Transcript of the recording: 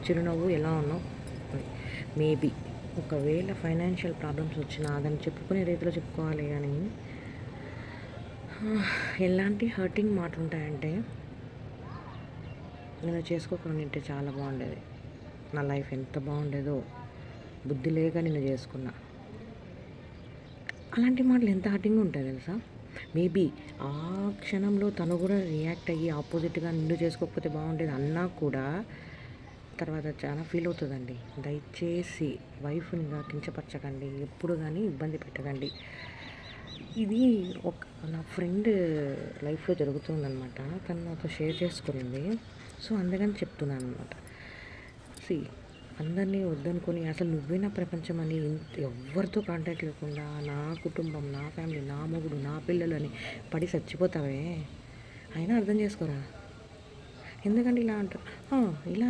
చిరునవ్వు ఎలా ఉన్నావు మేబీ ఒకవేళ ఫైనాన్షియల్ ప్రాబ్లమ్స్ వచ్చినా దాన్ని చెప్పుకునే రీతిలో చెప్పుకోవాలి కానీ ఎలాంటి హర్టింగ్ మాట ఉంటాయంటే నేను చేసుకోకుండా ఉంటే చాలా బాగుండేది, నా లైఫ్ ఎంత బాగుండేదో, బుద్ధి లేక నిన్ను చేసుకున్నా. అలాంటి మాటలు ఎంత హర్టింగ్ ఉంటాయి తెలుసా. మేబీ ఆ క్షణంలో తను కూడా రియాక్ట్ అయ్యి ఆపోజిట్గా నిన్ను చేసుకోకపోతే బాగుండేది అన్నా కూడా తర్వాత చాలా ఫీల్ అవుతుందండి. దయచేసి వైఫ్నిగా కించపరచకండి, ఎప్పుడు కానీ ఇబ్బంది పెట్టకండి. ఇది ఒక నా ఫ్రెండ్ లైఫ్లో జరుగుతుందనమాట, తను నాతో షేర్ చేసుకునింది. సో అందుకని చెప్తున్నాను అనమాట. సి అందరినీ వద్దనుకొని అసలు నువ్వే నా ప్రపంచం అని ఎవరితో కాంటాక్ట్ లేకుండా నా కుటుంబం, నా ఫ్యామిలీ, నా మొగుడు, నా పిల్లలు అని పడి చచ్చిపోతావే, అయినా అర్థం చేసుకోరా. ఎందుకంటే ఇలా అంటారు, ఇలా